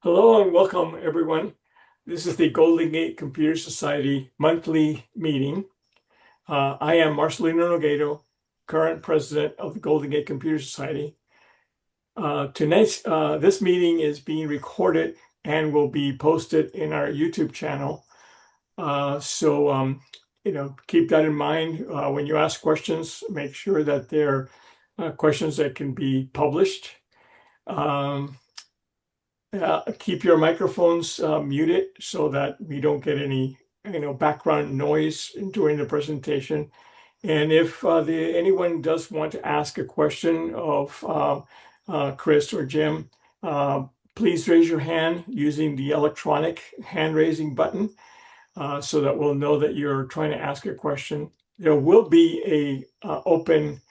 Hello and welcome, everyone. This is the Golden Gate Computer Society monthly meeting. I am Marcelino Nogueiro, current president of the Golden Gate Computer Society. This meeting is being recorded and will be posted in our YouTube channel. So keep that in mind when you ask questions. Make sure that they're questions that can be published. Um, Keep your microphones muted so that we don't get any, background noise during the presentation. And if anyone does want to ask a question of Chris or Jim, uh, please raise your hand using the electronic hand raising button so that we'll know that you're trying to ask a question. There will be a open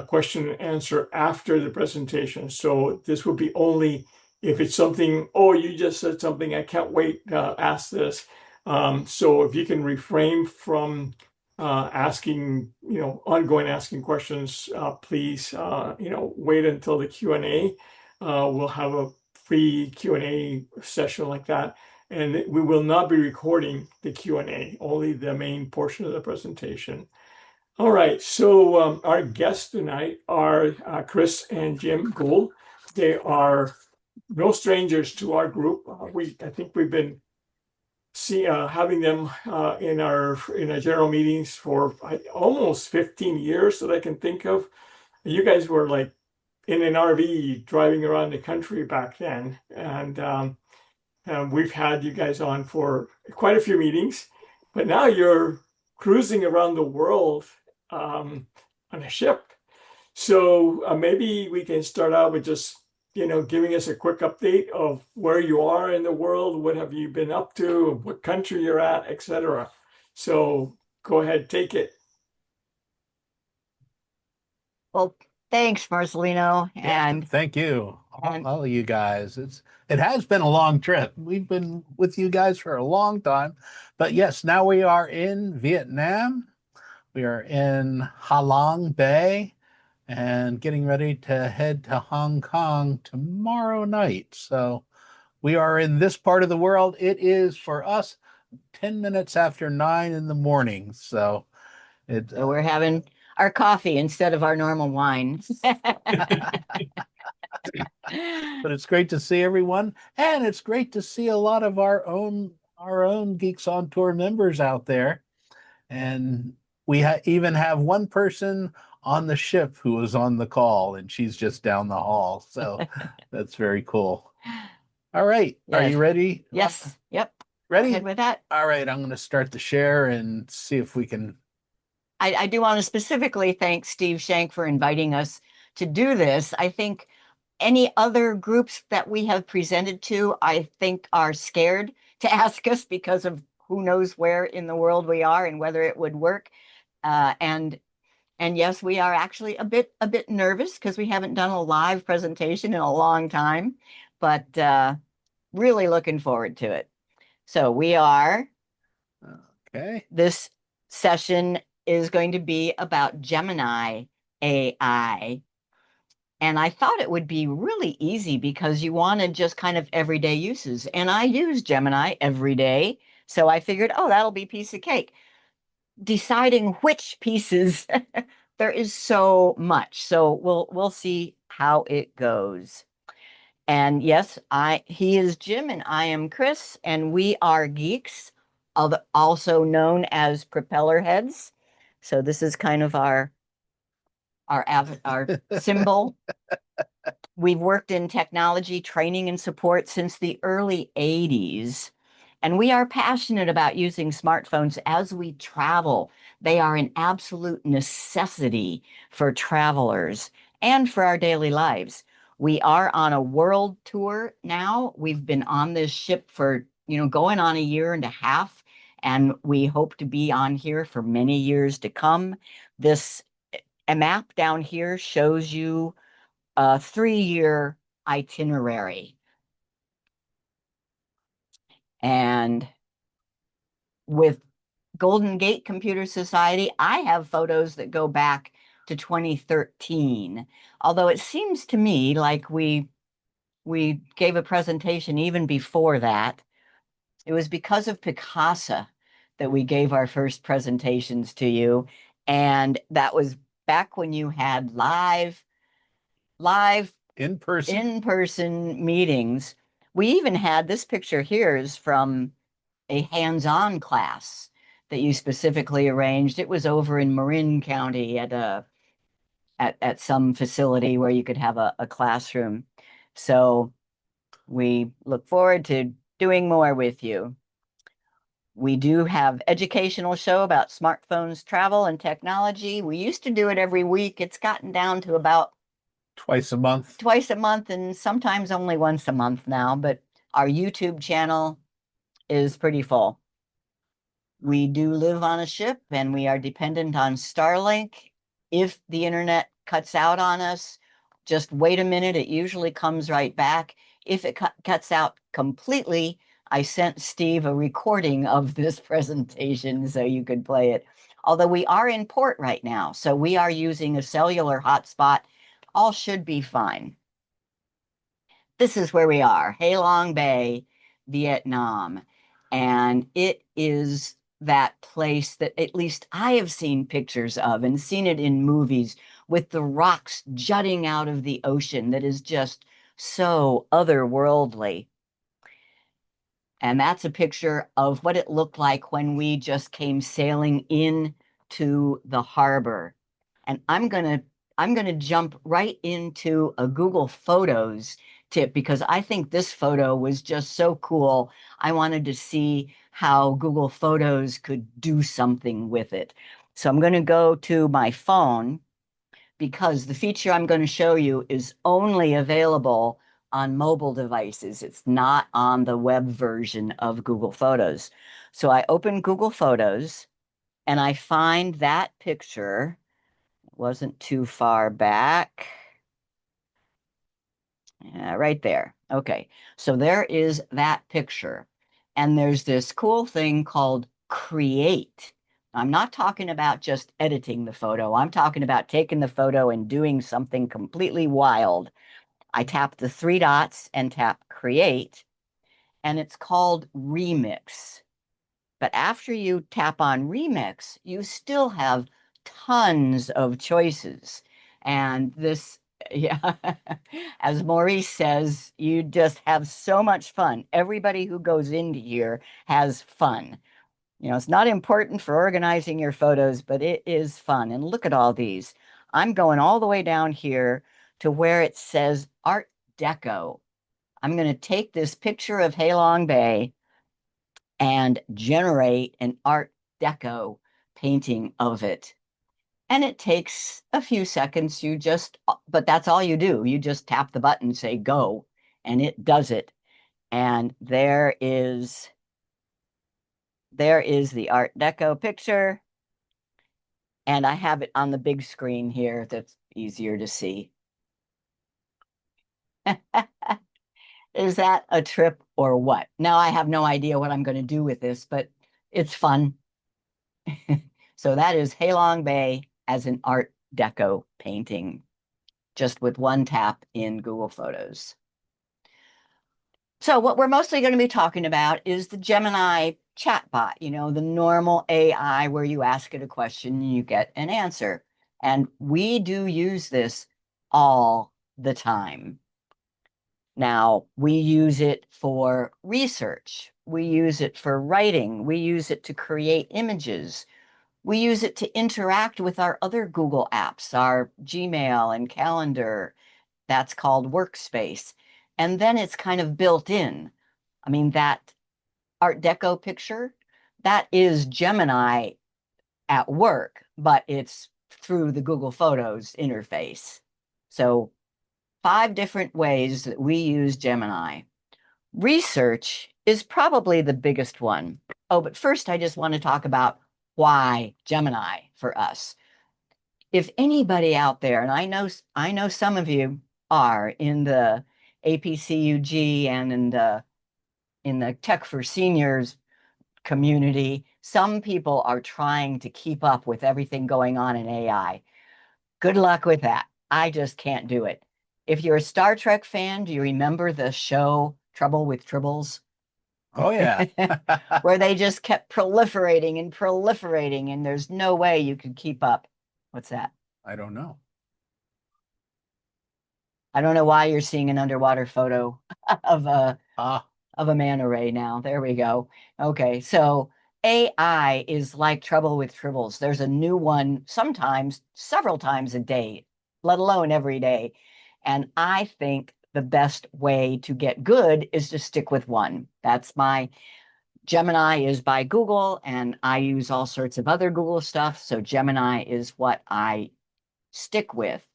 question and answer after the presentation. So this will be only if it's something, oh, you just said something, I can't wait to ask this. So if you can refrain from asking, ongoing asking questions, please, wait until the Q&A. We'll have a free Q&A session like that. And we will not be recording the Q&A, only the main portion of the presentation. All right, so our guests tonight are Chris and Jim Gould. They are no strangers to our group. I think we've been having them in our general meetings for almost 15 years that I can think of. You guys were like in an RV driving around the country back then, and we've had you guys on for quite a few meetings, but now you're cruising around the world on a ship. So maybe we can start out with just, giving us a quick update of where you are in the world, what have you been up to, what country you're at, etc. So go ahead, take it. Well, thanks, Marcelino. Yeah, thank you. All of you guys. It has been a long trip. We've been with you guys for a long time. But yes, now we are in Vietnam. We are in Ha Long Bay and getting ready to head to Hong Kong tomorrow night. So we are in this part of the world. It is for us 10 minutes after 9 in the morning. So it So we're having our coffee instead of our normal wine. but it's great to see everyone, and it's great to see a lot of our own Geeks on Tour members out there. And we even have one person on the ship who was on the call, and she's just down the hall. So that's very cool. All right, are Yes. you ready? Yes. Yep. Go Ready? ahead with that. All right, I'm going to start the share and see if we can. I do want to specifically thank Steve Shank for inviting us to do this. I think any other groups that we have presented to, I think, are scared to ask us because of who knows where in the world we are and whether it would work. Uh, and and yes, we are actually a bit nervous because we haven't done a live presentation in a long time, but really looking forward to it. So we are, Okay. this session is going to be about Gemini AI. And I thought it would be really easy because you wanted just kind of everyday uses. And I use Gemini every day. So I figured, oh, that'll be piece of cake. Deciding which pieces, there is so much. So we'll see how it goes. And yes, he is Jim and I am Chris, and we are geeks, also known as propeller heads. So this is kind of our symbol. We've worked in technology training and support since the early 80s. And we are passionate about using smartphones as we travel. They are an absolute necessity for travelers and for our daily lives. We are on a world tour now. We've been on this ship for, going on a year and a half, and we hope to be on here for many years to come. This a map down here shows you a 3-year itinerary. And with Golden Gate Computer Society, I have photos that go back to 2013. Although it seems to me like we we gave a presentation even before that. It was because of Picasa that we gave our first presentations to you. And that was back when you had live in-person meetings. We even had this picture here is from a hands-on class that you specifically arranged. It was over in Marin County at some facility where you could have a classroom. So we look forward to doing more with you. We do have educational show about smartphones, travel, and technology. We used to do it every week. It's gotten down to about twice a month. Twice a month, and sometimes only once a month now, but our YouTube channel is pretty full. We do live on a ship and we are dependent on Starlink. If the internet cuts out on us, just wait a minute. It usually comes right back. If it cuts out completely, I sent Steve a recording of this presentation so you could play it. Although we are in port right now, so we are using a cellular hotspot. All should be fine. This is where we are, Halong Bay, Vietnam. And it is that place that at least I have seen pictures of and seen it in movies with the rocks jutting out of the ocean that is just so otherworldly. And that's a picture of what it looked like when we just came sailing in to the harbor. And I'm gonna jump right into a Google Photos tip because I think this photo was just so cool. I wanted to see how Google Photos could do something with it. So I'm going to go to my phone because the feature I'm going to show you is only available on mobile devices. It's not on the web version of Google Photos. So I open Google Photos and I find that picture. It wasn't too far back. Yeah, right there. Okay. So there is that picture. And there's this cool thing called create. I'm not talking about just editing the photo. I'm talking about taking the photo and doing something completely wild. I tap the three dots and tap create, and it's called remix. But after you tap on remix, you still have tons of choices. And this, yeah, as Maurice says, you just have so much fun. Everybody who goes into here has fun. You know, it's not important for organizing your photos, but it is fun. And look at all these. I'm going all the way down here to where it says Art Deco. I'm going to take this picture of Halong Bay and generate an Art Deco painting of it. And it takes a few seconds. But that's all you do. You just tap the button, say go, and it does it. And there is the Art Deco picture. And I have it on the big screen here that's easier to see. Is that a trip or what? Now I have no idea what I'm going to do with this, but it's fun. So that is Halong Bay as an Art Deco painting, just with one tap in Google Photos. So what we're mostly going to be talking about is the Gemini chatbot, you know, the normal AI where you ask it a question and you get an answer. And we do use this all the time. Now, we use it for research. We use it for writing. We use it to create images. We use it to interact with our other Google apps, our Gmail and Calendar. That's called Workspace. And then it's kind of built in. I mean, that Art Deco picture, that is Gemini at work, but it's through the Google Photos interface. So 5 different ways that we use Gemini. Research is probably the biggest one. Oh, but first I just want to talk about why Gemini for us. If anybody out there, and I know some of you are in the APCUG and in the Tech for Seniors community, some people are trying to keep up with everything going on in AI. Good luck with that. I just can't do it. If you're a Star Trek fan, do you remember the show Trouble with Tribbles? Oh yeah. Where they just kept proliferating and proliferating, and there's no way you could keep up. What's that? I don't know. I don't know why you're seeing an underwater photo of a Ah, of a manta ray now. There we go. Okay, so AI is like Trouble with Tribbles. There's a new one sometimes, several times a day, let alone every day. And I think the best way to get good is to stick with one. That's my Gemini is by Google, and I use all sorts of other Google stuff. So Gemini is what I stick with.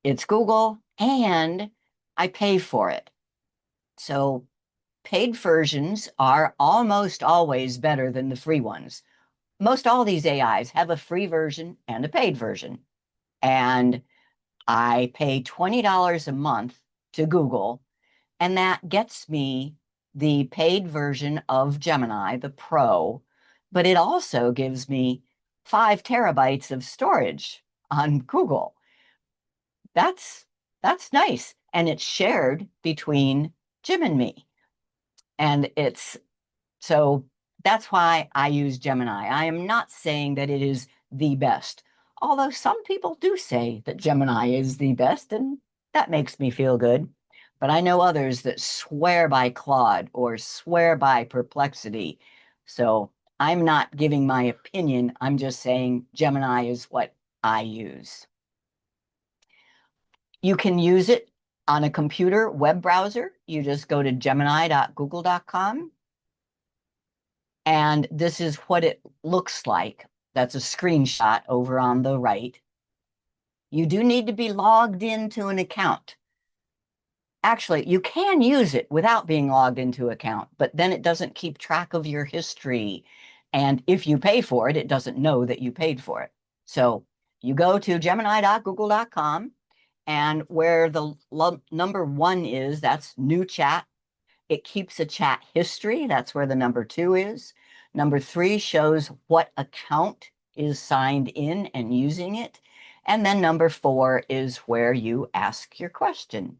It's Google, and I pay for it. So paid versions are almost always better than the free ones. Most all these AIs have a free version and a paid version. And I pay $20 a month to Google, and that gets me the paid version of Gemini, the Pro, but it also gives me 5 terabytes of storage on Google. That's that's nice. And it's shared between Jim and me. And it's so that's why I use Gemini. I am not saying that it is the best, although some people do say that Gemini is the best, and that makes me feel good. But I know others that swear by Claude or swear by Perplexity. So I'm not giving my opinion. I'm just saying Gemini is what I use. You can use it on a computer web browser. You just go to gemini.google.com. And this is what it looks like. That's a screenshot over on the right. You do need to be logged into an account. Actually, you can use it without being logged into an account, but then it doesn't keep track of your history. And if you pay for it, it doesn't know that you paid for it. So you go to gemini.google.com, and where the number 1 is, that's new chat. It keeps a chat history. That's where the number 2 is. Number 3 shows what account is signed in and using it. And then number 4 is where you ask your question.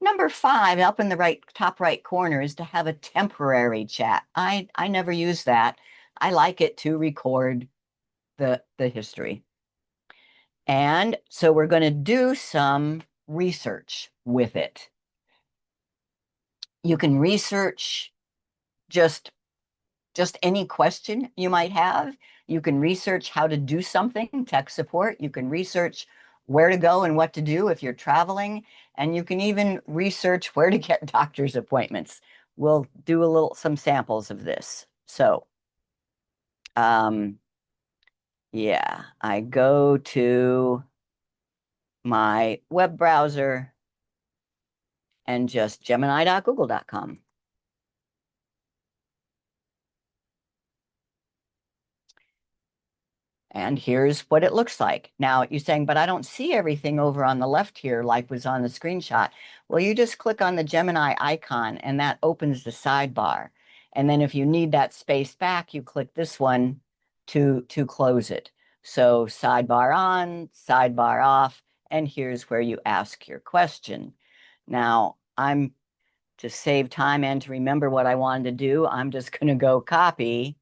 Number 5, up in the top right corner, is to have a temporary chat. I never use that. I like it to record the history. And so we're going to do some research with it. You can research just any question you might have. You can research how to do something, tech support. You can research where to go and what to do if you're traveling. And you can even research where to get doctor's appointments. We'll do some samples of this. So, yeah, I go to my web browser and just gemini.google.com. And here's what it looks like. Now you're saying, but I don't see everything over on the left here like was on the screenshot. Well, you just click on the Gemini icon and that opens the sidebar. And then if you need that space back, you click this one to close it. So sidebar on, sidebar off, and here's where you ask your question. Now, to save time and to remember what I wanted to do, I'm just going to go copy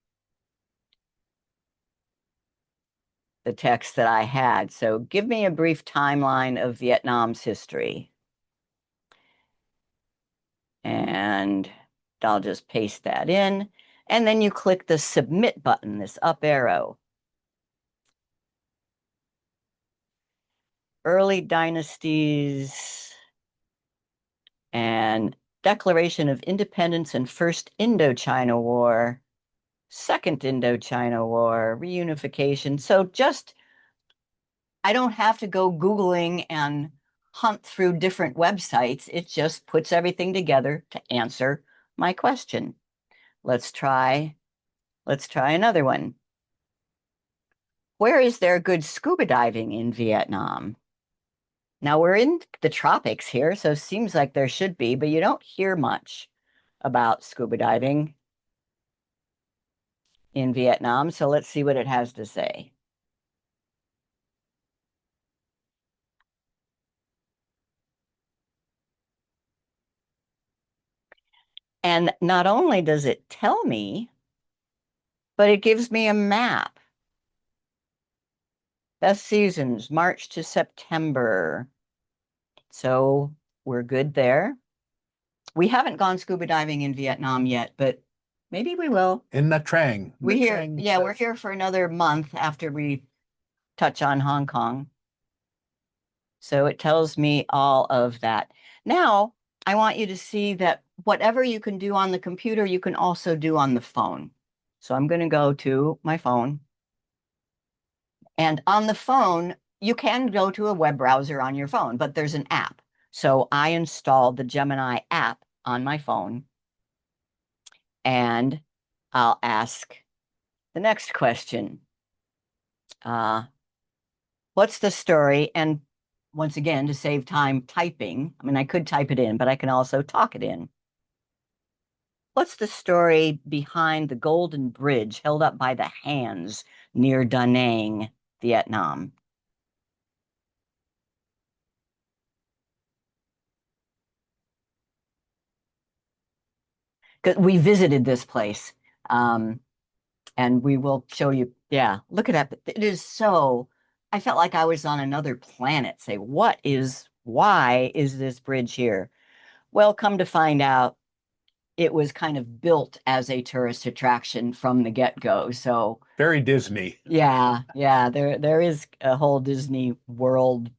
the text that I had. So give me a brief timeline of Vietnam's history. And I'll just paste that in. And then you click the submit button, this up arrow. Early dynasties and Declaration of Independence and First Indochina War, Second Indochina War, reunification. So I don't have to go Googling and hunt through different websites. It just puts everything together to answer my question. Let's try another one. Where is there good scuba diving in Vietnam? Now we're in the tropics here, so it seems like there should be, but you don't hear much about scuba diving in Vietnam. So let's see what it has to say. And not only does it tell me, but it gives me a map. Best seasons, March to September. So we're good there. We haven't gone scuba diving in Vietnam yet, but maybe we will. In Nha Trang. We're Nha here, Trang yeah, we're says- here for another month after we touch on Hong Kong. So it tells me all of that. Now, I want you to see that whatever you can do on the computer, you can also do on the phone. So I'm going to go to my phone. And on the phone, you can go to a web browser on your phone, but there's an app. So I installed the Gemini app on my phone. And I'll ask the next question. What's the story? And once again, to save time typing, I mean, I could type it in, but I can also talk it in. What's the story behind the Golden Bridge held up by the hands near Da Nang, Vietnam? Because we visited this place, and we will show you. Yeah, look at that. It is so, I felt like I was on another planet. Say, why is this bridge here? Well, come to find out, it was kind of built as a tourist attraction from the get-go. So Very Disney. yeah, there is a whole Disney World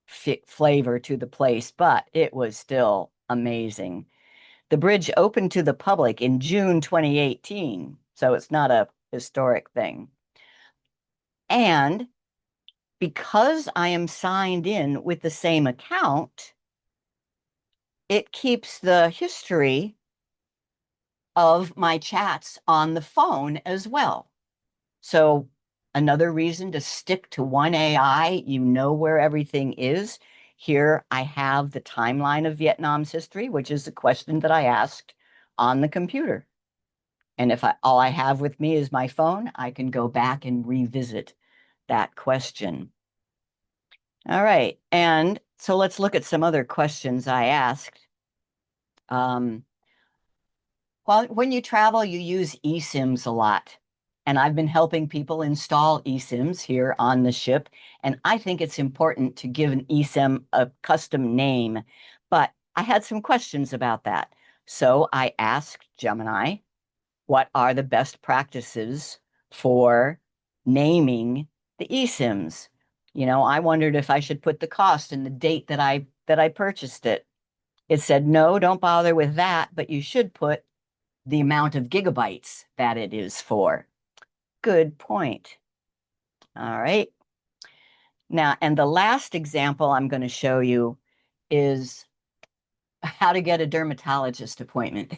flavor to the place, but it was still amazing. The bridge opened to the public in June 2018, so it's not a historic thing. And because I am signed in with the same account, it keeps the history of my chats on the phone as well. So another reason to stick to one AI, you know where everything is. Here I have the timeline of Vietnam's history, which is the question that I asked on the computer. And if all I have with me is my phone, I can go back and revisit that question. All right. And so let's look at some other questions I asked. Well, when you travel, you use eSIMs a lot. And I've been helping people install eSIMs here on the ship. And I think it's important to give an eSIM a custom name. But I had some questions about that. So I asked Gemini, what are the best practices for naming the eSIMs? You know, I wondered if I should put the cost and the date that I purchased it. It said, no, don't bother with that, but you should put the amount of gigabytes that it is for. Good point. All right. Now, and the last example I'm going to show you is how to get a dermatologist appointment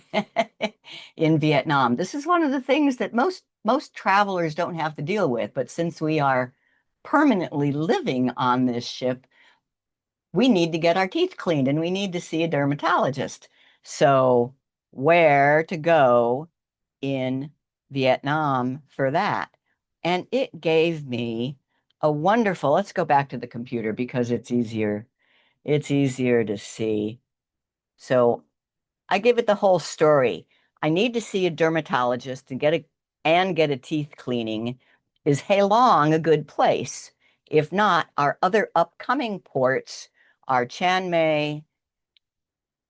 in Vietnam. This is one of the things that most travelers don't have to deal with, but since we are permanently living on this ship, we need to get our teeth cleaned and we need to see a dermatologist. So, where to go in Vietnam for that? And it gave me a wonderful, let's go back to the computer because it's easier. It's easier to see. So I give it the whole story. I need to see a dermatologist and get a teeth cleaning. Is Halong a good place? If not, our other upcoming ports are Chiang Mai,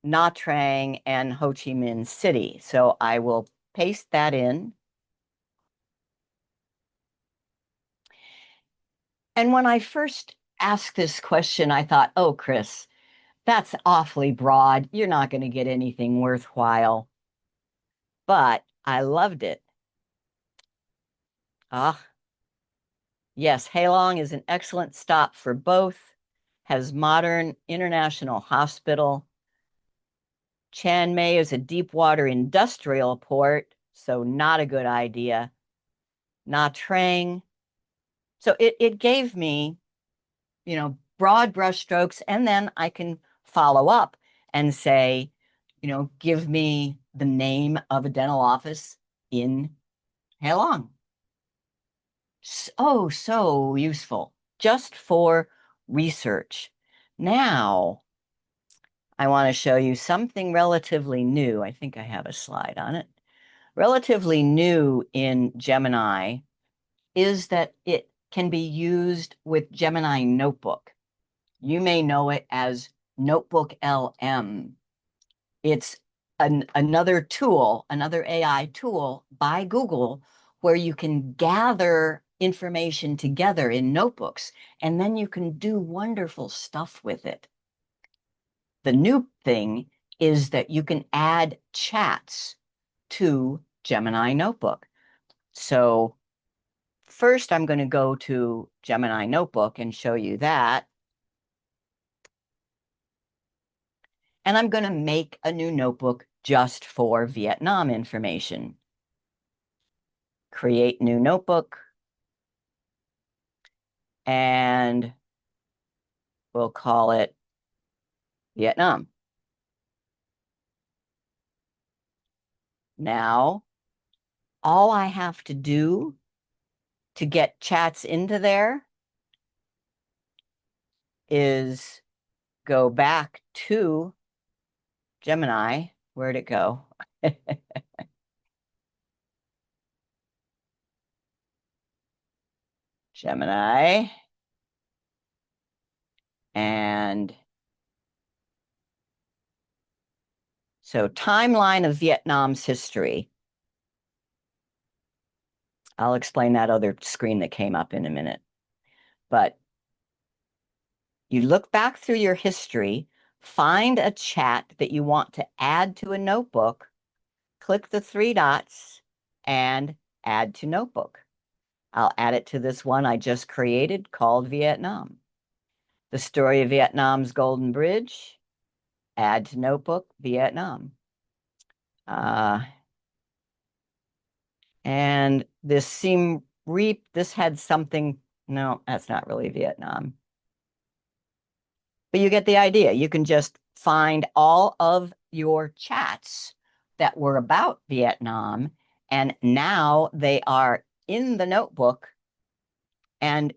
Nha Trang, and Ho Chi Minh City. So I will paste that in. And when I first asked this question, I thought, oh, Chris, that's awfully broad. You're not going to get anything worthwhile. But I loved it. Ah, yes, Halong is an excellent stop for both, has modern international hospital. Chiang Mai is a deep water industrial port, so not a good idea. Nha Trang. So it gave me, broad brushstrokes, and then I can follow up and say, give me the name of a dental office in Halong. So useful just for research. Now, I want to show you something relatively new. I think I have a slide on it. Relatively new in Gemini is that it can be used with Gemini Notebook. You may know it as NotebookLM. It's another tool, another AI tool by Google where you can gather information together in notebooks, and then you can do wonderful stuff with it. The new thing is that you can add chats to Gemini Notebook. So first, I'm going to go to Gemini Notebook and show you that. And I'm going to make a new notebook just for Vietnam information. Create new notebook. And we'll call it Vietnam. Now, all I have to do to get chats into there is go back to Gemini. Where'd it go? Gemini. And so timeline of Vietnam's history. I'll explain that other screen that came up in a minute. But you look back through your history, find a chat that you want to add to a notebook, click the three dots, and add to notebook. I'll add it to this one I just created called Vietnam. The story of Vietnam's Golden Bridge, add to notebook, Vietnam. And this Seam Reap, this had something, no, that's not really Vietnam. But you get the idea. You can just find all of your chats that were about Vietnam, and now they are in the notebook. And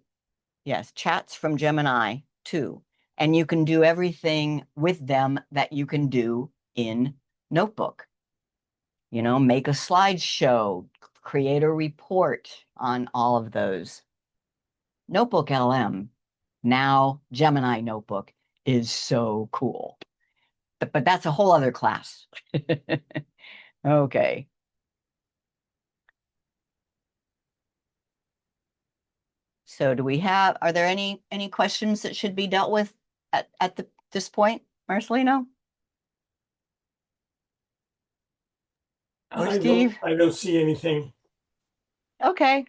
yes, chats from Gemini too. And you can do everything with them that you can do in Notebook. You know, make a slideshow, create a report on all of those. NotebookLM, now Gemini Notebook, is so cool. But that's a whole other class. Okay. So are there any questions that should be dealt with at this point, Marcelino? Or Steve? I don't see anything. Okay.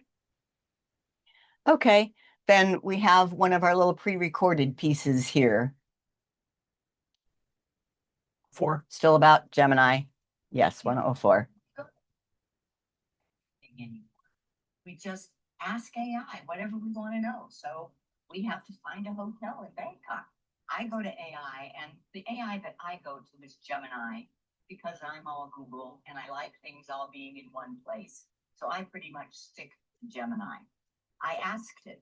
Okay. Then we have one of our little pre-recorded pieces here. 4. Still about Gemini. Yes, 104. We just ask AI whatever we want to know. So we have to find a hotel in Bangkok. I go to AI, and the AI that I go to is Gemini because I'm all Google and I like things all being in one place. So I pretty much stick to Gemini. I asked it,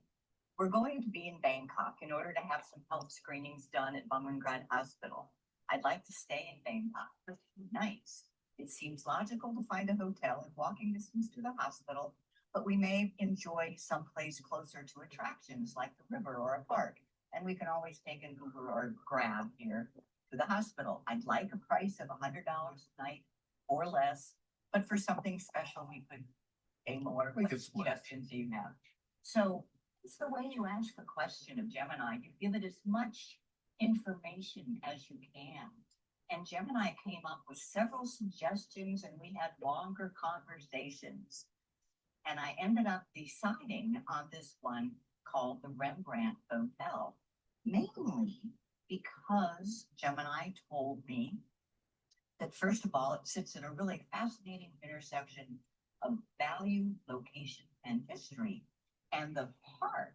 we're going to be in Bangkok in order to have some health screenings done at Bumrungrad Hospital. I'd like to stay in Bangkok for 2 nights. It seems logical to find a hotel in walking distance to the hospital, but we may enjoy someplace closer to attractions like the river or a park, and we can always take an Uber or Grab here to the hospital. I'd like a price of $100 a night or less, but for something special, we could pay more. What suggestions do you have? So it's the way you ask a question of Gemini. You give it as much information as you can. And Gemini came up with several suggestions, and we had longer conversations. And I ended up deciding on this one called the Rembrandt Hotel, mainly because Gemini told me that, first of all, it sits at a really fascinating intersection of value, location, and history. And the park,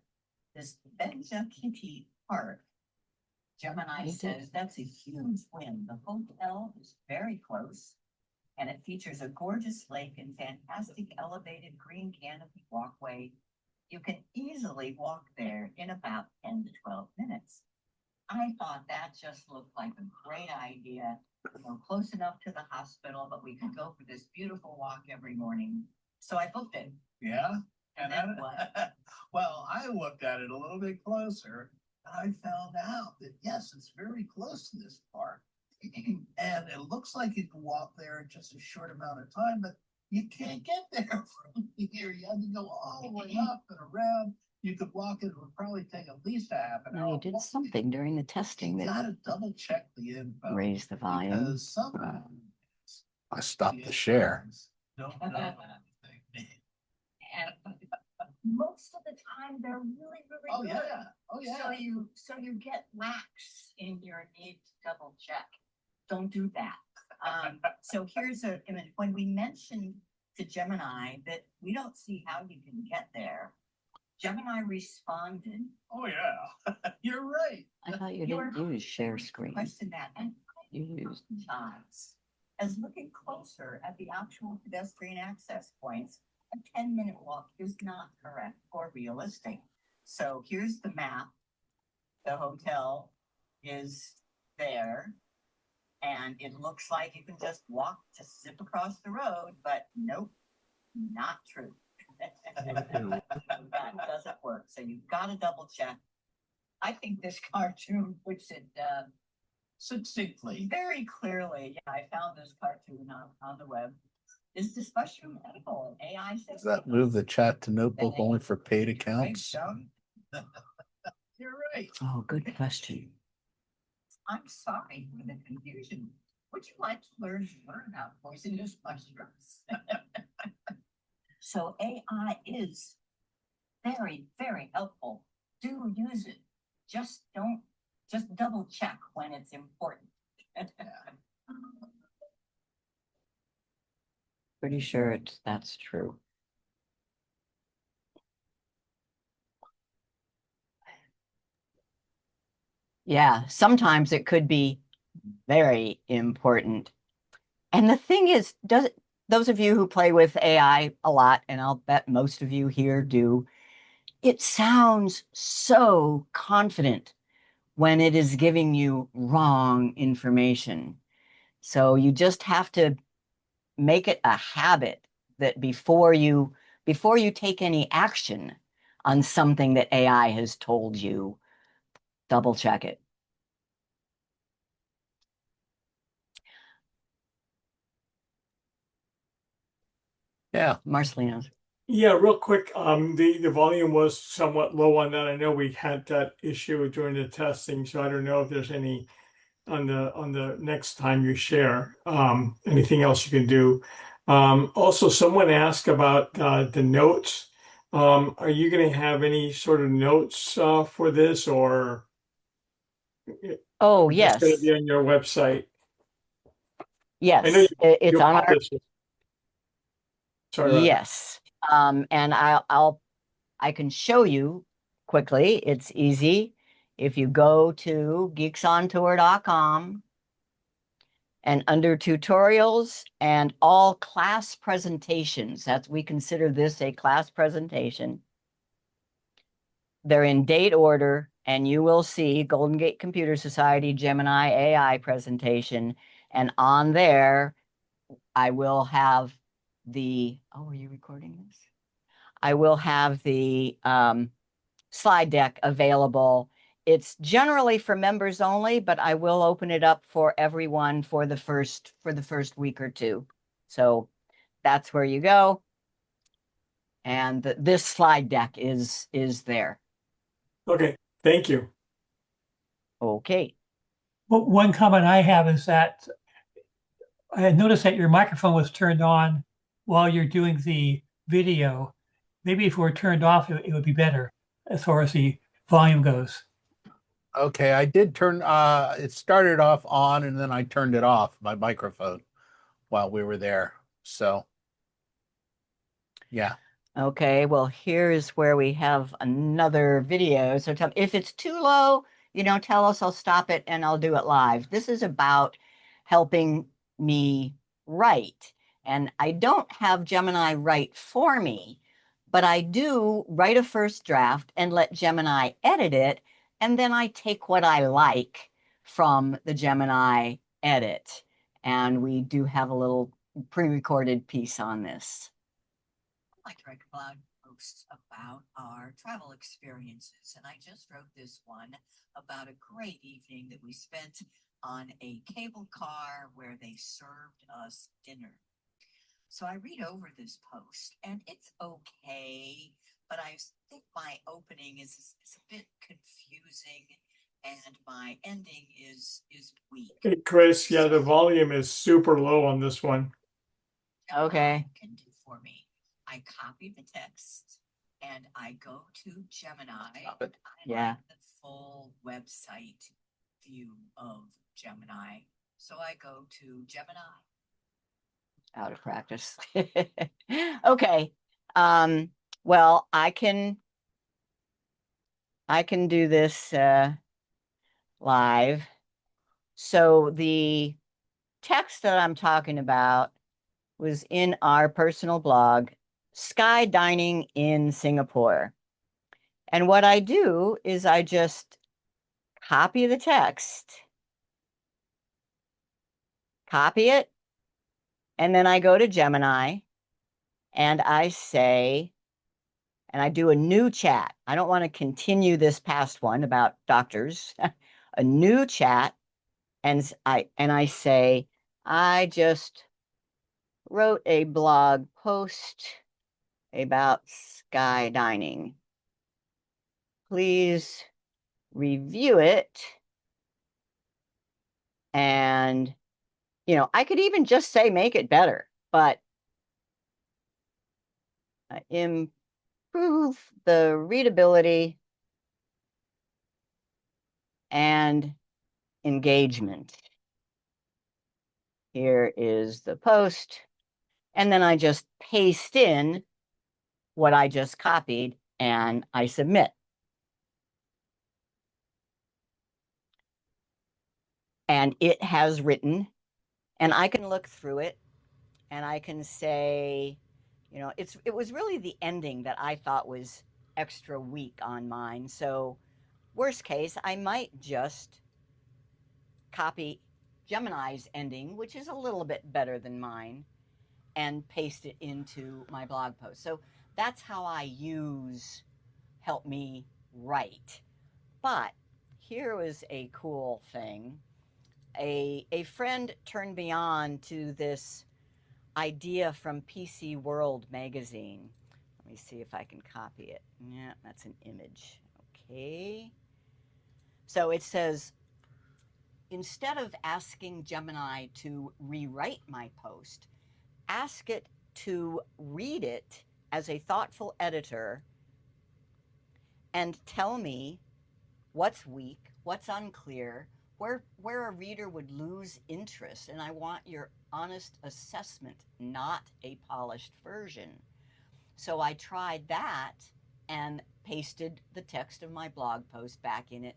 this Benja Kitty Park, Gemini says that's a huge win. The hotel is very close, and it features a gorgeous lake and fantastic elevated green canopy walkway. You can easily walk there in about 10 to 12 minutes. I thought that just looked like a great idea, close enough to the hospital, but we could go for this beautiful walk every morning. So I booked it. Yeah. And then what? Well, I looked at it a little bit closer and I found out that yes, it's very close to this park. And it looks like you can walk there in just a short amount of time, but you can't get there from here. You have to go all the way up and around. You could walk it. It would probably take at least a half an Now hour. you did something during the testing You that gotta double check the info. raised the volume. Because sometimes I stopped the share. Don't know anything. And most of the time they're really, really Oh good. yeah. Oh yeah. So you get lax in your need to double check. Don't do that. So here's an image. When we mentioned to Gemini that we don't see how you can get there, Gemini responded. Oh yeah. You're right. I thought you didn't use share screen. Question that, and you used times as looking closer at the actual pedestrian access points. A 10-minute walk is not correct or realistic. So here's the map. The hotel is there. And it looks like you can just walk, just zip across the road, but nope, not true. That doesn't work. So you've got to double check. I think this cartoon puts it succinctly, very clearly. Yeah, I found this cartoon on the web. Is this mushroom edible? And AI says. Does that move the chat to notebook only for paid accounts? You're right. Oh, good question. I'm sorry for the confusion. Would you like to learn about poisonous mushrooms? So AI is very, very helpful. Do use it. Just double check when it's important. Pretty sure that's true. Yeah, sometimes it could be very important. And the thing is, those of you who play with AI a lot, and I'll bet most of you here do, it sounds so confident when it is giving you wrong information. So you just have to make it a habit that before you take any action on something that AI has told you, double check it. Yeah. Marcelino. Yeah, real quick, the volume was somewhat low on that. I know we had that issue during the testing, so I don't know if there's any on the next time you share, anything else you can do. Also, someone asked about the notes. Are you going to have any sort of notes for this, or Oh, it's yes. going to be on your website? Yes, I know it's on our. published it. Sorry. Yes. And I can show you quickly. It's easy. If you go to geeksontour.com and under tutorials and all class presentations, we consider this a class presentation. They're in date order, and you will see Golden Gate Computer Society Gemini AI presentation. And on there, I will have are you recording this? I will have the slide deck available. It's generally for members only, but I will open it up for everyone for the first week or two. So that's where you go. And this slide deck is there. Okay, thank you. Okay. Well, one comment I have is that I had noticed that your microphone was turned on while you're doing the video. Maybe if it were turned off, it would be better as far as the volume goes. Okay, I did turn it started off on and then I turned it off, my microphone, while we were there. So yeah. Okay, well, here's where we have another video. So if it's too low, tell us, I'll stop it and I'll do it live. This is about helping me write. And I don't have Gemini write for me, but I do write a first draft and let Gemini edit it. And then I take what I like from the Gemini edit. And we do have a little pre-recorded piece on this. I like to write blog posts about our travel experiences, and I just wrote this one about a great evening that we spent on a cable car where they served us dinner. So I read over this post, and it's okay, but I think my opening is a bit confusing, and my ending is weak. Hey, Chris, yeah, the volume is super low on this one. Okay. Can do for me. I copy the text and I go to Gemini. Stop it. Yeah. Like the full website view of Gemini. So I go to Gemini. Out of practice. Okay. Well, I can do this live. So the text that I'm talking about was in our personal blog, Sky Dining in Singapore. And what I do is I just copy the text, copy it, and then I go to Gemini and I say, and I do a new chat. I don't want to continue this past one about doctors. A new chat, and I say, I just wrote a blog post about sky dining. Please review it. And, you know, I could even just say make it better, but improve the readability and engagement. Here is the post. And then I just paste in what I just copied and I submit. And it has written, and I can look through it and I can say, you know, it was really the ending that I thought was extra weak on mine. So worst case, I might just copy Gemini's ending, which is a little bit better than mine, and paste it into my blog post. So that's how I use Help Me Write. But here was a cool thing. A friend turned me on to this idea from PC World magazine. Let me see if I can copy it. Yeah, that's an image. Okay. So it says, instead of asking Gemini to rewrite my post, ask it to read it as a thoughtful editor and tell me what's weak, what's unclear, where a reader would lose interest. And I want your honest assessment, not a polished version. So I tried that and pasted the text of my blog post back in it.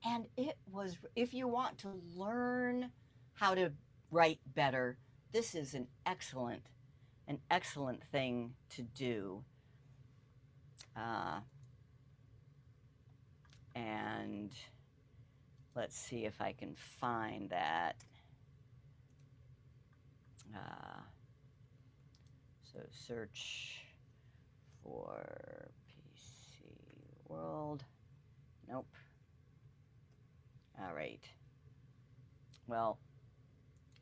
And it was, if you want to learn how to write better, this is an excellent thing to do. And let's see if I can find that. So search for PC World. Nope. All right. Well,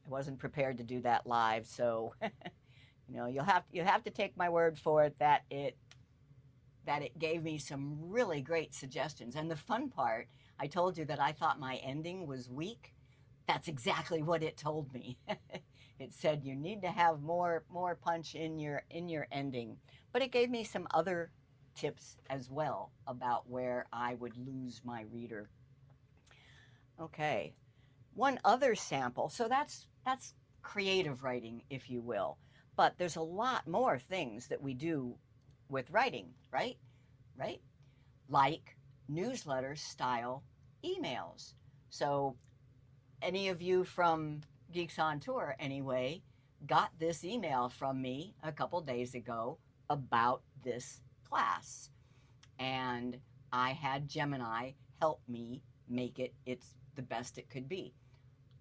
I wasn't prepared to do that live, so you know, you'll have to take my word for it that it gave me some really great suggestions. And the fun part, I told you that I thought my ending was weak. That's exactly what it told me. It said you need to have more punch in your ending. But it gave me some other tips as well about where I would lose my reader. Okay. One other sample. So that's creative writing, if you will. But there's a lot more things that we do with writing, right? Right? Like newsletter style emails. So any of you from Geeks on Tour, anyway, got this email from me a couple days ago about this class. And I had Gemini help me make it the best it could be.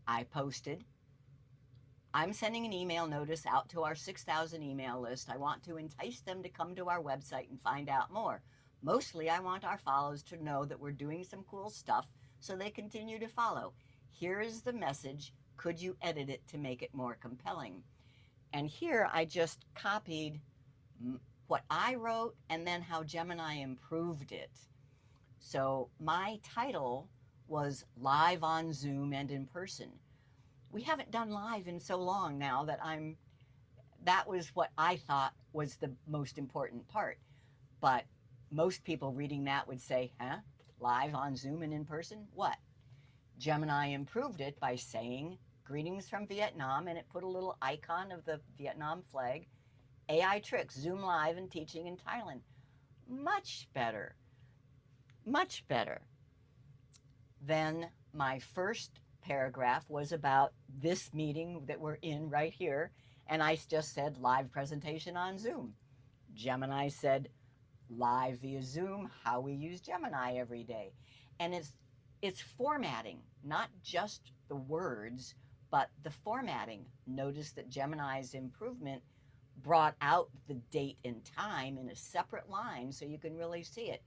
I posted, I'm sending an email notice out to our 6,000 email list. I want to entice them to come to our website and find out more. Mostly, I want our followers to know that we're doing some cool stuff so they continue to follow. Here is the message. Could you edit it to make it more compelling? And here I just copied what I wrote and then how Gemini improved it. So my title was Live on Zoom and in Person. We haven't done live in so long now that was what I thought was the most important part. But most people reading that would say, huh? Live on Zoom and in person? What? Gemini improved it by saying, greetings from Vietnam, and it put a little icon of the Vietnam flag. AI tricks, Zoom live and teaching in Thailand. Much better. Much better. Then my first paragraph was about this meeting that we're in right here, and I just said live presentation on Zoom. Gemini said live via Zoom, how we use Gemini every day. And it's formatting, not just the words, but the formatting. Notice that Gemini's improvement brought out the date and time in a separate line so you can really see it.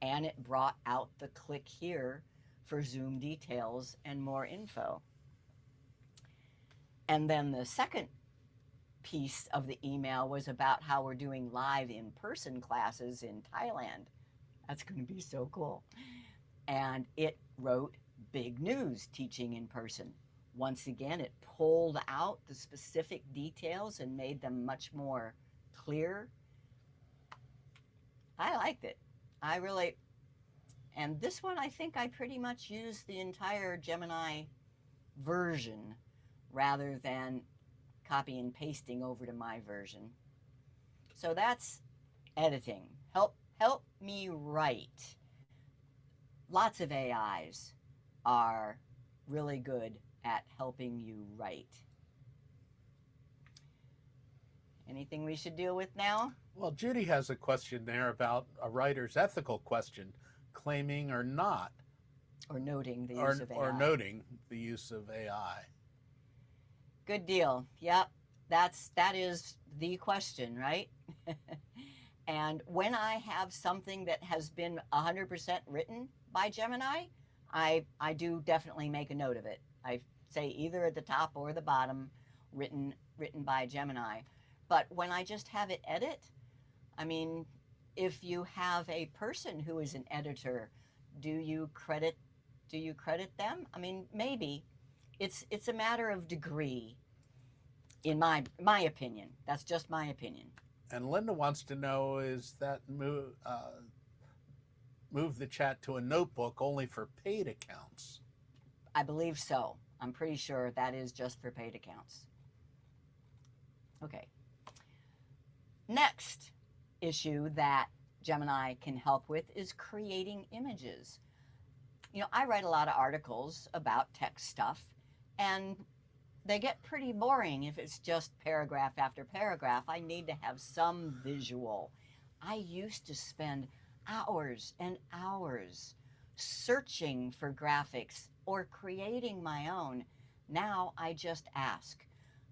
And it brought out the click here for Zoom details and more info. And then the second piece of the email was about how we're doing live in-person classes in Thailand. That's going to be so cool. And it wrote big news, teaching in person. Once again, it pulled out the specific details and made them much more clear. I liked it. And this one, I think I pretty much used the entire Gemini version rather than copy and pasting over to my version. So that's editing. Help me write. Lots of AIs are really good at helping you write. Anything we should deal with now? Well, Judy has a question there about a writer's ethical question, claiming or not, Or noting the use of AI. or noting the use of AI. Good deal. Yep. That is the question, right? And when I have something that has been 100% written by Gemini, I do definitely make a note of it. I say either at the top or the bottom, written by Gemini. But when I just have it edit, I mean, if you have a person who is an editor, do you credit them? I mean, maybe. It's a matter of degree, in my opinion. That's just my opinion. And Linda wants to know, is that move the chat to a notebook only for paid accounts? I believe so. I'm pretty sure that is just for paid accounts. Okay. Next issue that Gemini can help with is creating images. You know, I write a lot of articles about tech stuff, and they get pretty boring if it's just paragraph after paragraph. I need to have some visual. I used to spend hours and hours searching for graphics or creating my own. Now I just ask.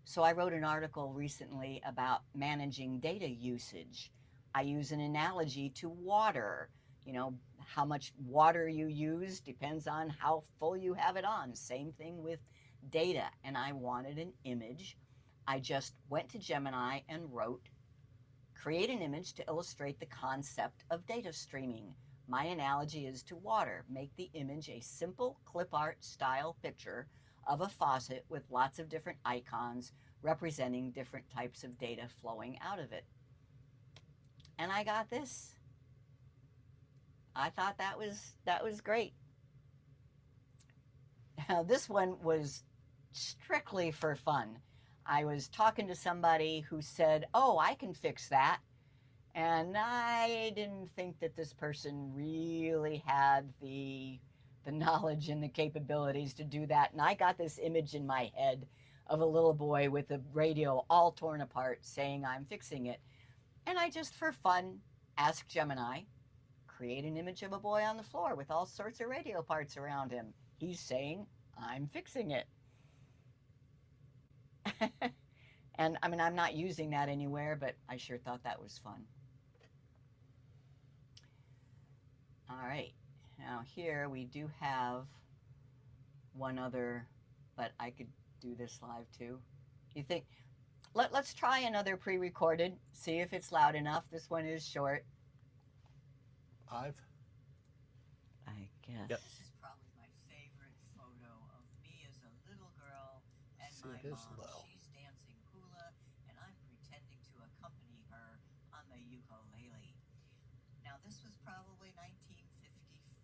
So I wrote an article recently about managing data usage. I use an analogy to water. You know, how much water you use depends on how full you have it on. Same thing with data. And I wanted an image. I just went to Gemini and wrote, create an image to illustrate the concept of data streaming. My analogy is to water. Make the image a simple clip art style picture of a faucet with lots of different icons representing different types of data flowing out of it. And I got this. I thought that was great. Now, this one was strictly for fun. I was talking to somebody who said, oh, I can fix that. And I didn't think that this person really had the knowledge and the capabilities to do that. And I got this image in my head of a little boy with a radio all torn apart saying I'm fixing it. And I just, for fun, asked Gemini, create an image of a boy on the floor with all sorts of radio parts around him. He's saying, I'm fixing it. And I mean, I'm not using that anywhere, but I sure thought that was fun. All right, now here we do have one other, but I could do this live too. You think, let's try another pre-recorded, see if it's loud enough. This one is short. I guess. Yep. This is probably my favorite photo of me as a little girl and See, my it is mom. low. She's dancing hula and I'm pretending to accompany her on the ukulele. Now this was probably 1955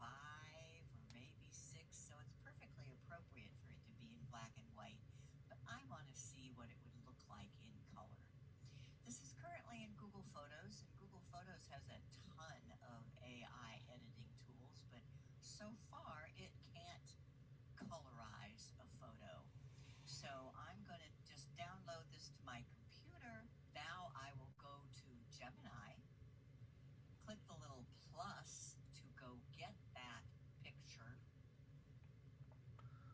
or maybe 6, so it's perfectly appropriate for it to be in black and white, but I want to see what it would look like in color. This is currently in Google Photos, and Google Photos has a ton of AI editing tools, but so far it can't colorize a photo. So I'm going to just download this to my computer. Now I will go to Gemini, click the little plus to go get that picture.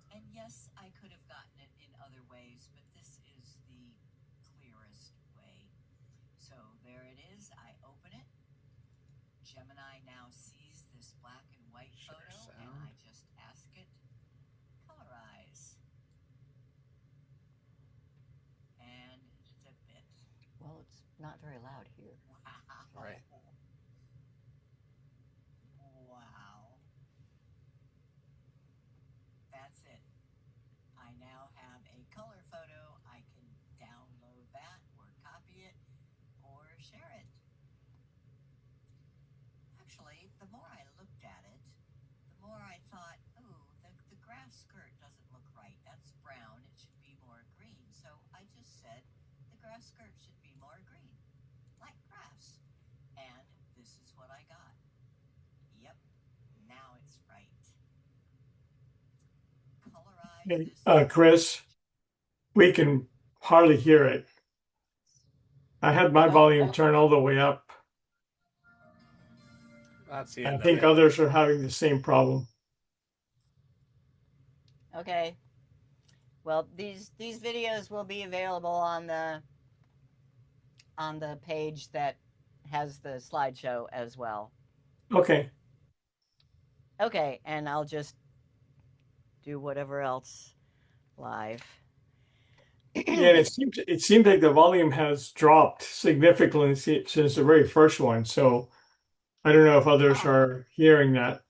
And yes, I could have gotten it in other ways, but this is the clearest way. So there it is. I open it. Gemini now sees this black and white photo, and I just ask it, colorize. And zip it. Well, it's not very loud here. Wow. Right. Wow. That's it. I now have a color photo. I can download that or copy it or share it. Actually, the more I looked at it, the more I thought, ooh, the grass skirt doesn't look right. That's brown. It should be more green. So I just said the grass skirt should be more green, like grass. And this is what I got. Yep, now it's right. Colorize this. Chris, we can hardly hear it. I had my volume turned all the way up. That's the I end think of it. others are having the same problem. Okay. Well, these videos will be available on the page that has the slideshow as well. Okay. Okay, and I'll just do whatever else live. Yeah, and it seemed like the volume has dropped significantly since the very first one. So I don't know if others are hearing that.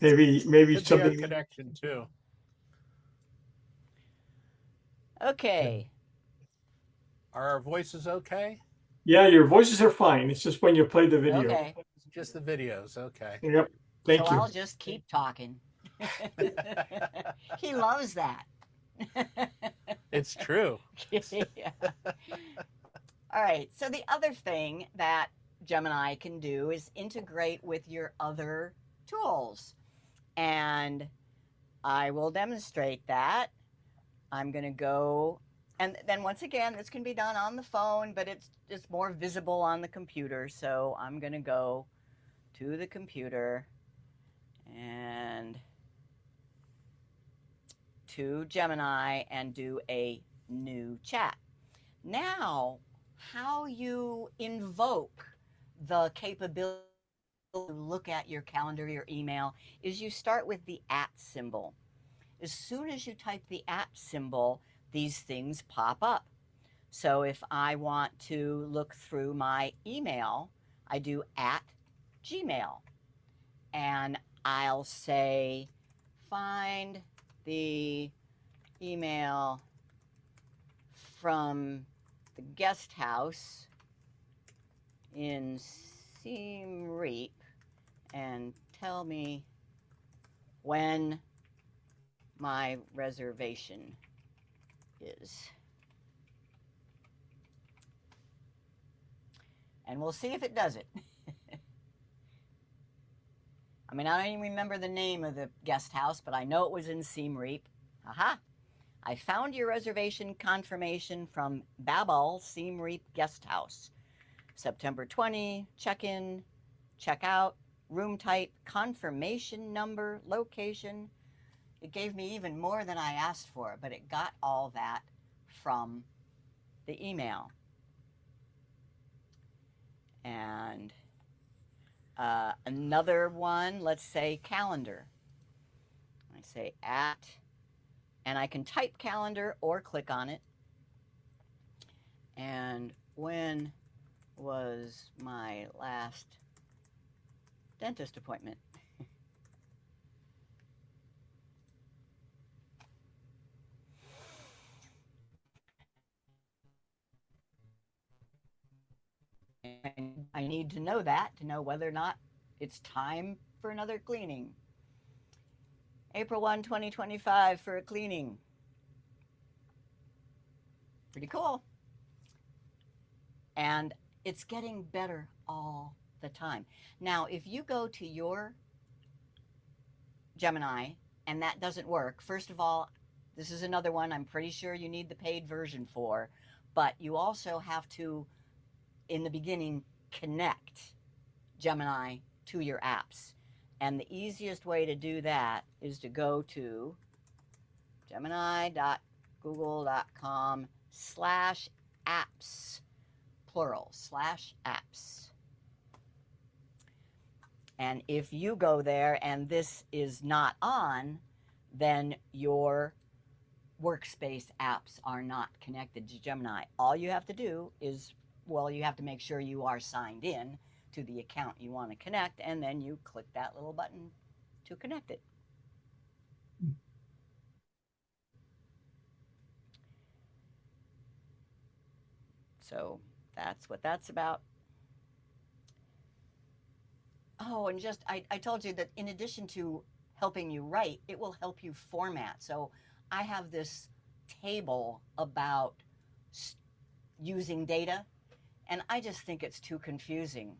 Maybe Could be our something. connection too. Okay. Are our voices okay? Yeah, your voices are fine. It's just when you play the video. Okay. Just the videos, okay. Yep. Thank So you. I'll just keep talking. He loves that. It's true. Yeah. All right. So the other thing that Gemini can do is integrate with your other tools. And I will demonstrate that. I'm going to go, and then once again, this can be done on the phone, but it's more visible on the computer. So I'm going to go to the computer and to Gemini and do a new chat. Now, how you invoke the capability to look at your calendar, your email, is you start with the @ symbol. As soon as you type the @ symbol, these things pop up. So if I want to look through my email, I do @Gmail. And I'll say, find the email from the guest house in Siem Reap and tell me when my reservation is. And we'll see if it does it. I mean, I don't even remember the name of the guest house, but I know it was in Siem Reap. Aha! I found your reservation confirmation from Babel Siem Reap Guest House. September 20, check-in, check-out, room type, confirmation number, location. It gave me even more than I asked for, but it got all that from the email. And another one, let's say calendar. I say at, and I can type calendar or click on it. And when was my last dentist appointment? And I need to know that to know whether or not it's time for another cleaning. April 1, 2025 for a cleaning. Pretty cool. And it's getting better all the time. Now, if you go to your Gemini and that doesn't work, first of all, this is another one I'm pretty sure you need the paid version for, but you also have to, in the beginning, connect Gemini to your apps. And the easiest way to do that is to go to gemini.google.com/apps, plural, /apps. And if you go there and this is not on, then your workspace apps are not connected to Gemini. All you have to do is, well, you have to make sure you are signed in to the account you want to connect, and then you click that little button to connect it. So that's what that's about. Oh, and just, I told you that in addition to helping you write, it will help you format. So I have this table about using data, and I just think it's too confusing.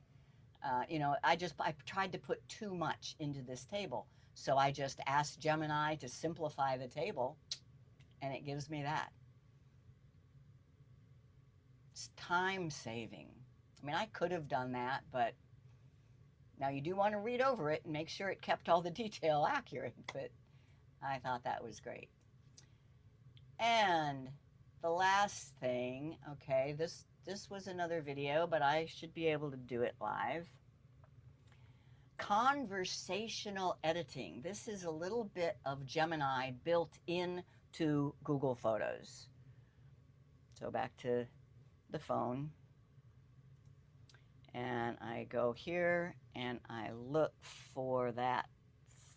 You know, I tried to put too much into this table. So I just asked Gemini to simplify the table, and it gives me that. It's time saving. I mean, I could have done that, but now you do want to read over it and make sure it kept all the detail accurate, but I thought that was great. And the last thing, okay, this was another video, but I should be able to do it live. Conversational editing. This is a little bit of Gemini built into Google Photos. So back to the phone. And I go here and I look for that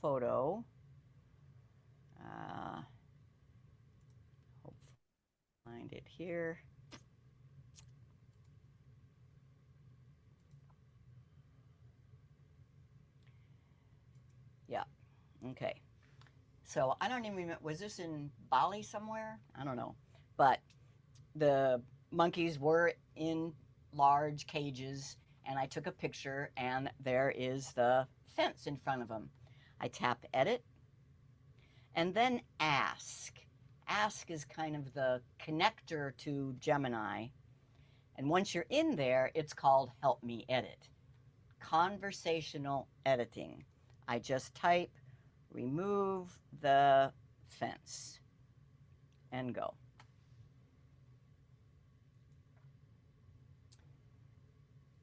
photo. Hopefully find it here. Yeah, okay. So I don't even, was this in Bali somewhere? I don't know. But the monkeys were in large cages, and I took a picture, and there is the fence in front of them. I tap edit, and then ask. Ask is kind of the connector to Gemini. And once you're in there, it's called Help Me Edit. Conversational editing. I just type, remove the fence, and go.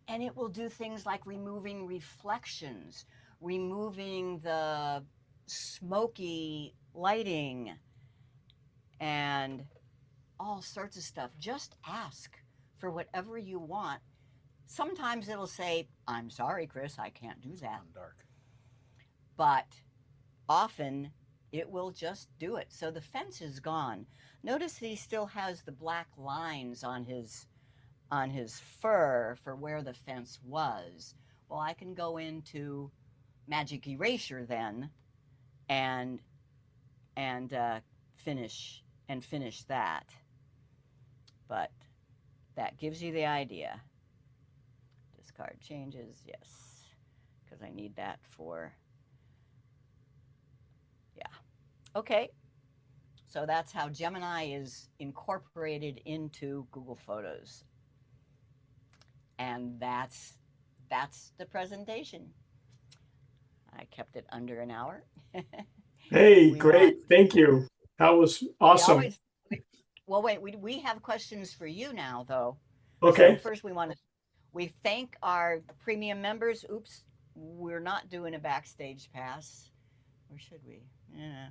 And it will do things like removing reflections, removing the smoky lighting, and all sorts of stuff. Just ask for whatever you want. Sometimes it'll say, I'm sorry, Chris, I can't do that. I'm dark. But often it will just do it. So the fence is gone. Notice he still has the black lines on his fur for where the fence was. Well, I can go into Magic Erasure then and finish that. But that gives you the idea. Discard changes, yes, because I need that for, yeah. Okay, so that's how Gemini is incorporated into Google Photos. And that's the presentation. I kept it under an hour. Hey, We great. Thank you. That was awesome. Well, wait, we have questions for you now, though. Okay. So first we thank our premium members. Oops, we're not doing a backstage pass. Or should we? Yeah.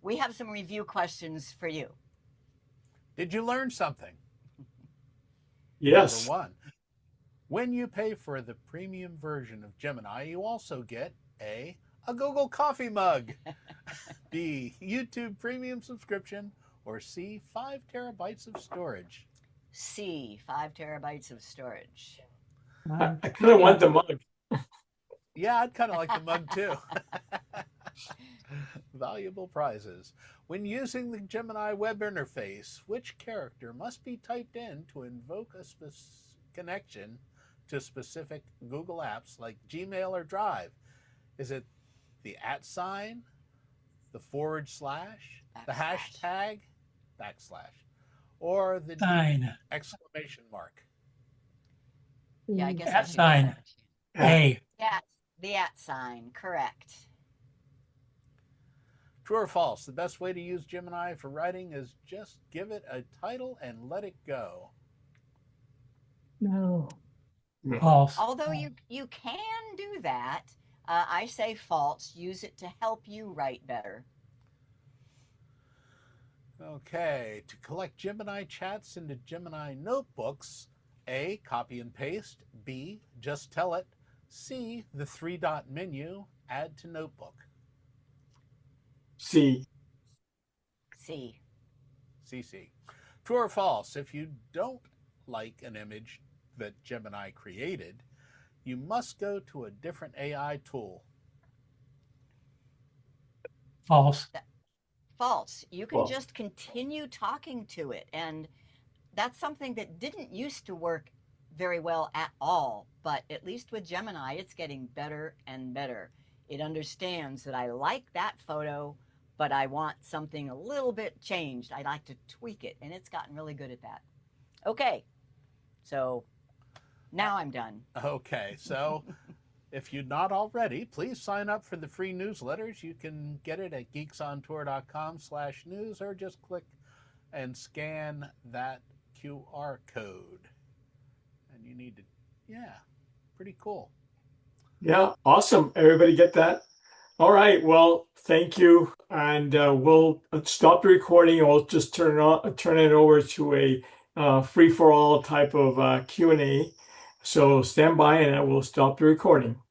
We have some review questions for you. Did you learn something? Yes. Number one, when you pay for the premium version of Gemini, you also get A, Google coffee mug, B, YouTube premium subscription, or C, 5 terabytes of storage. C, 5 terabytes of storage. I kind of want the mug. Yeah, I'd kind of like the mug too. Valuable prizes. When using the Gemini web interface, which character must be typed in to invoke a connection to specific Google apps like Gmail or Drive? Is it the @, the /, the hashtag, /, or the Sign. exclamation mark? Yeah, I guess At sign. A. Yeah, the @, correct. True or false? The best way to use Gemini for writing is just give it a title and let it go. No. No. False. Although you can do that, I say false. Use it to help you write better. Okay, to collect Gemini chats into Gemini notebooks, A, copy and paste, B, just tell it, C, the 3-dot menu, add to notebook. C. C. CC. True or false? If you don't like an image that Gemini created, you must go to a different AI tool. False. False. You can False. just continue talking to it. And that's something that didn't used to work very well at all. But at least with Gemini, it's getting better and better. It understands that I like that photo, but I want something a little bit changed. I'd like to tweak it. And it's gotten really good at that. Okay. So now I'm done. Okay, so if you're not already, please sign up for the free newsletters. You can get it at geeksontour.com/news, or just click and scan that QR code. And you need to, yeah, pretty cool. Yeah, awesome. Everybody get that? All right. Well, thank you. And we'll stop the recording, and we'll just turn it over to a free-for-all type of Q&A. So stand by, and I will stop the recording.